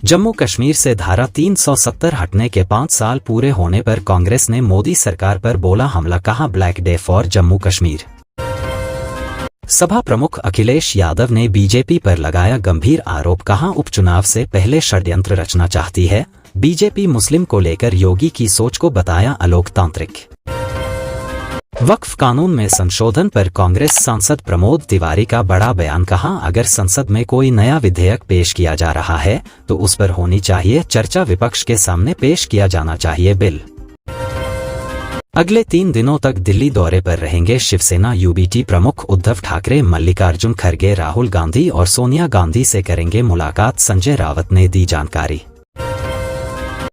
जम्मू कश्मीर से धारा 370 हटने के 5 साल पूरे होने पर कांग्रेस ने मोदी सरकार पर बोला हमला, कहा black day for Jammu Kashmir. सभा प्रमुख अखिलेश यादव ने बीजेपी पर लगाया गंभीर आरोप, कहा उपचुनाव से पहले षड्यंत्र रचना चाहती है बीजेपी। मुस्लिम को लेकर योगी की सोच को बताया अलोकतांत्रिक। वक्फ कानून में संशोधन पर कांग्रेस सांसद प्रमोद तिवारी का बड़ा बयान, कहा अगर संसद में कोई नया विधेयक पेश किया जा रहा है तो उस पर होनी चाहिए चर्चा, विपक्ष के सामने पेश किया जाना चाहिए बिल। अगले 3 दिनों तक दिल्ली दौरे पर रहेंगे शिवसेना यूबीटी प्रमुख उद्धव ठाकरे। मल्लिकार्जुन खड़गे राहुल गांधी और सोनिया गांधी से करेंगे मुलाकात, संजय रावत ने दी जानकारी।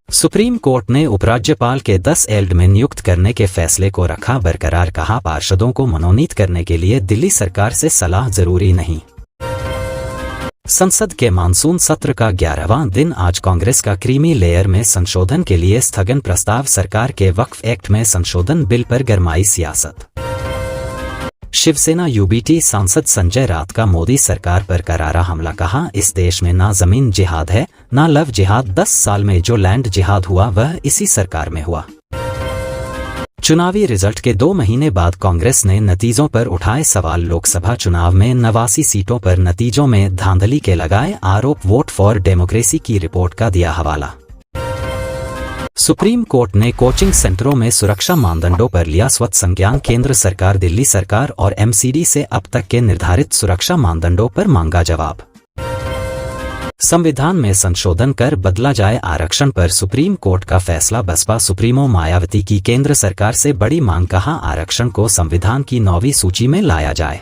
सुप्रीम कोर्ट ने उपराज्यपाल के 10 एडमिन नियुक्त करने के फैसले को रखा बरकरार, कहा पार्षदों को मनोनीत करने के लिए दिल्ली सरकार से सलाह जरूरी नहीं। संसद के मानसून सत्र का 11वां दिन आज कांग्रेस का क्रीमी लेयर में संशोधन के लिए स्थगन प्रस्ताव, सरकार के वक्फ एक्ट में संशोधन बिल पर गरमाई सियासत। शिवसेना यूबीटी सांसद संजय राउत का मोदी सरकार पर करारा हमला, कहा इस देश में ना जमीन जिहाद है ना लव जिहाद, 10 साल में जो लैंड जिहाद हुआ वह इसी सरकार में हुआ। चुनावी रिजल्ट के 2 महीने बाद कांग्रेस ने नतीजों पर उठाए सवाल, लोकसभा चुनाव में 89 सीटों पर नतीजों में धांधली के लगाए आरोप, वोट फॉर डेमोक्रेसी की रिपोर्ट का दिया हवाला। सुप्रीम कोर्ट ने कोचिंग सेंटरों में सुरक्षा मानदंडों पर लिया स्वत संज्ञान, केंद्र सरकार, दिल्ली सरकार और एमसीडी से अब तक के निर्धारित सुरक्षा मानदंडों पर मांगा जवाब। संविधान में संशोधन कर बदला जाए आरक्षण पर सुप्रीम कोर्ट का फैसला, बसपा सुप्रीमो मायावती की केंद्र सरकार से बड़ी मांग, कहा आरक्षण को संविधान की 9वीं सूची में लाया जाए।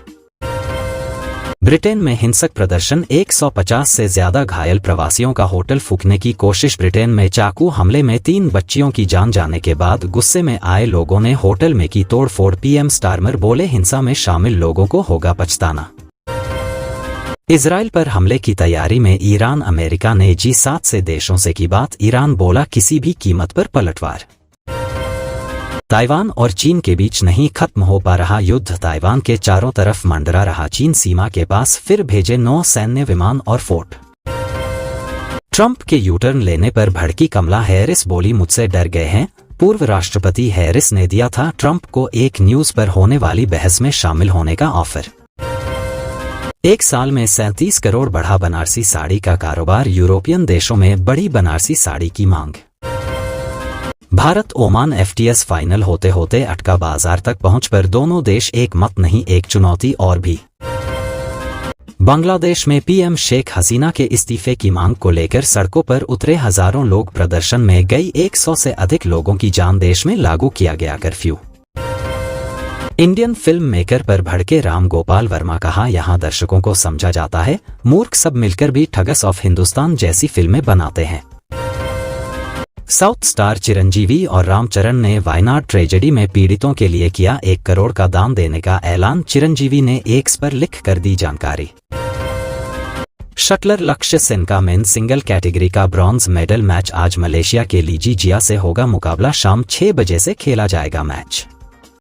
ब्रिटेन में हिंसक प्रदर्शन, 150 से ज्यादा घायल, प्रवासियों का होटल फूंकने की कोशिश। ब्रिटेन में चाकू हमले में 3 बच्चियों की जान जाने के बाद गुस्से में आए लोगों ने होटल में की तोड़फोड़, पीएम स्टारमर बोले हिंसा में शामिल लोगों को होगा पछताना। इजराइल पर हमले की तैयारी में ईरान, अमेरिका ने G7 से देशों से की बात, ईरान बोला किसी भी कीमत पर पलटवार। ताइवान और चीन के बीच नहीं खत्म हो पा रहा युद्ध, ताइवान के चारों तरफ मंडरा रहा चीन, सीमा के पास फिर भेजे 9 सैन्य विमान और फोर्ट। ट्रंप के यूटर्न लेने पर भड़की कमला हैरिस, बोली मुझसे डर गए हैं। पूर्व राष्ट्रपति हैरिस ने दिया था ट्रंप को एक न्यूज पर होने वाली बहस में शामिल होने का ऑफर। 1 साल में 37 करोड़ बढ़ा बनारसी साड़ी का कारोबार, यूरोपियन देशों में बढ़ी बनारसी साड़ी की मांग। भारत ओमान FTS फाइनल होते होते अटका, बाजार तक पहुंच पर दोनों देश एक मत नहीं, एक चुनौती और भी। बांग्लादेश में पीएम शेख हसीना के इस्तीफे की मांग को लेकर सड़कों पर उतरे हजारों लोग, प्रदर्शन में गई 100 से अधिक लोगों की जान, देश में लागू किया गया कर्फ्यू। इंडियन फिल्म मेकर पर भड़के राम गोपाल वर्मा, कहा यहां दर्शकों को समझा जाता है मूर्ख, सब मिलकर भी ठगस ऑफ हिंदुस्तान जैसी फिल्में बनाते हैं। साउथ स्टार चिरंजीवी और रामचरण ने वायनाड ट्रेजेडी में पीड़ितों के लिए किया 1 करोड़ का दान देने का ऐलान, चिरंजीवी ने एक्स पर लिख कर दी जानकारी। शटलर लक्ष्य सेन का मेन सिंगल कैटेगरी का ब्रॉन्ज मेडल मैच, आज मलेशिया के लीजी जिया से होगा मुकाबला, शाम 6 बजे से खेला जाएगा मैच।